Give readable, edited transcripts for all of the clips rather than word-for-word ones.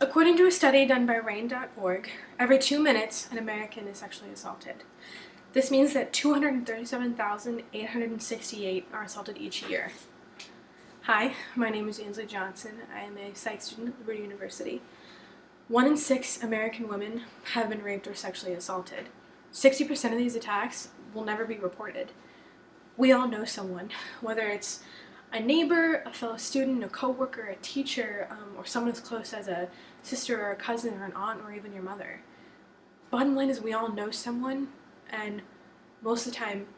According to a study done by RAINN.org, every 2 minutes an American is sexually assaulted. This means that 237,868 are assaulted each year. Hi, my name is Ainsley Johnson. I am a psych student at Liberty University. 1 in 6 American women have been raped or sexually assaulted. 60% of these attacks will never be reported. We all know someone, whether it's a neighbor, a fellow student, a coworker, a teacher, or someone as close as a sister or a cousin or an aunt or even your mother. Bottom line is we all know someone, and most of the time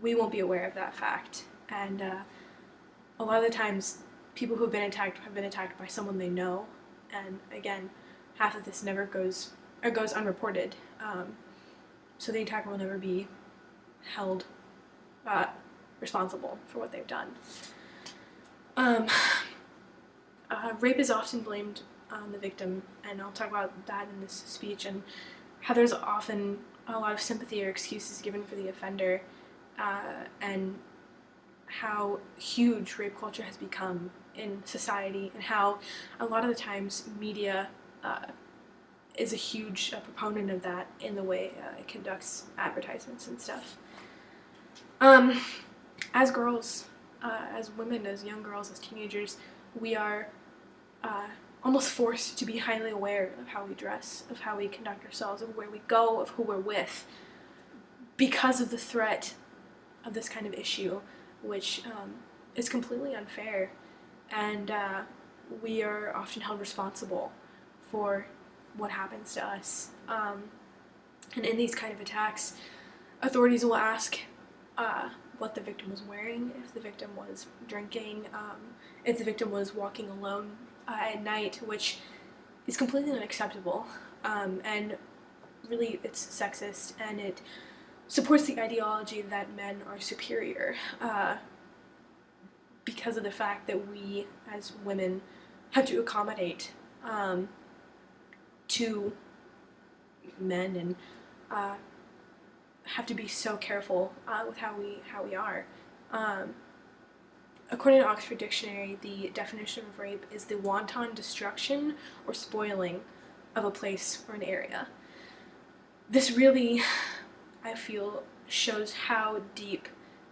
we won't be aware of that fact. And a lot of the times people who have been attacked by someone they know, and again, half of this never goes unreported. So the attacker will never be held responsible for what they've done. Rape is often blamed on the victim, and I'll talk about that in this speech, and how there's often a lot of sympathy or excuses given for the offender, and how huge rape culture has become in society, and how a lot of the times media is a huge proponent of that in the way it conducts advertisements and stuff. As girls, as women, as young girls, as teenagers, we are almost forced to be highly aware of how we dress, of how we conduct ourselves, of where we go, of who we're with, because of the threat of this kind of issue, which is completely unfair, and we are often held responsible for what happens to us. And in these kind of attacks, authorities will ask what the victim was wearing, if the victim was drinking, if the victim was walking alone at night, which is completely unacceptable, and really it's sexist, and it supports the ideology that men are superior, because of the fact that we as women have to accommodate to men, and have to be so careful with how we are. According to Oxford Dictionary, the definition of rape is the wanton destruction or spoiling of a place or an area. This really, I feel, shows how deep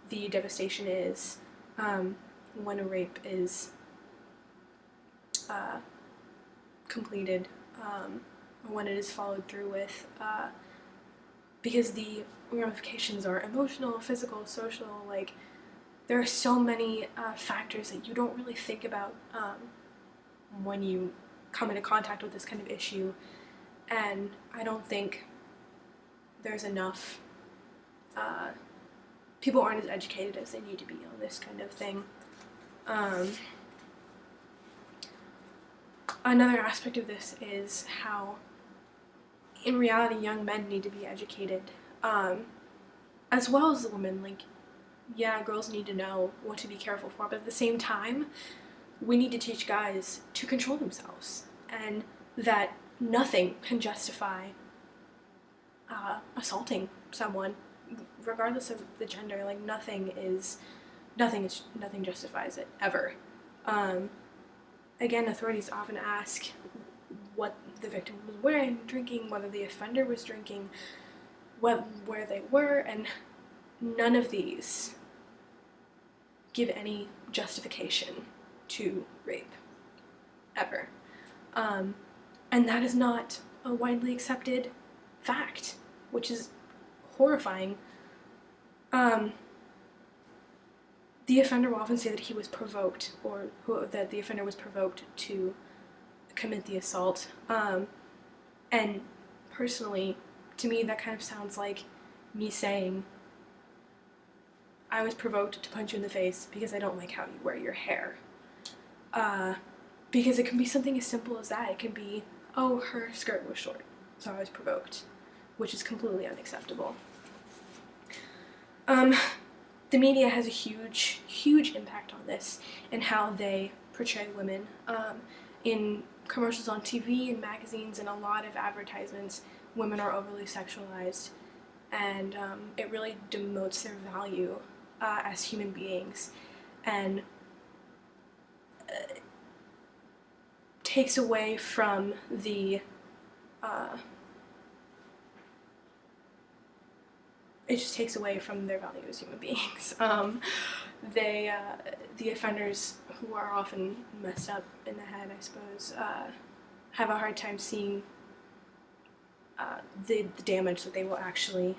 the devastation is when a rape is completed, or when it is followed through with, because the ramifications are emotional, physical, social, like, there are so many factors that you don't really think about when you come into contact with this kind of issue, and I don't think there's enough, people aren't as educated as they need to be on this kind of thing. Another aspect of this is how, in reality, young men need to be educated, as well as the women. Like, yeah, girls need to know what to be careful for, but at the same time, we need to teach guys to control themselves, and that nothing can justify assaulting someone, regardless of the gender. Like, nothing justifies it, ever. Again, authorities often ask what the victim was wearing, drinking, whether the offender was drinking, where they were, and none of these give any justification to rape, ever. And that is not a widely accepted fact, which is horrifying. The offender will often say that he was provoked, or that the offender was provoked to commit the assault. And personally, to me, that kind of sounds like me saying, I was provoked to punch you in the face because I don't like how you wear your hair. Because it can be something as simple as that. It can be, oh, her skirt was short, so I was provoked, which is completely unacceptable. The media has a huge, huge impact on this and how they portray women. In commercials on TV and magazines and a lot of advertisements, women are overly sexualized, and it really demotes their value as human beings. And takes away from the it just takes away from their value as human beings. The offenders, who are often messed up in the head, I suppose, have a hard time seeing the damage that they will actually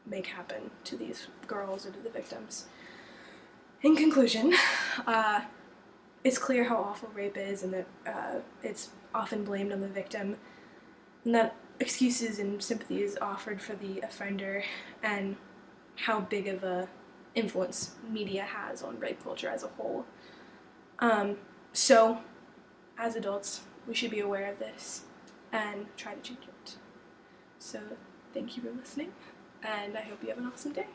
make happen to these girls or to the victims. In conclusion, it's clear how awful rape is, and that it's often blamed on the victim, and that excuses and sympathy is offered for the offender, and how big of a influence media has on rape culture as a whole. So, as adults, we should be aware of this and try to change it. So, thank you for listening, and I hope you have an awesome day.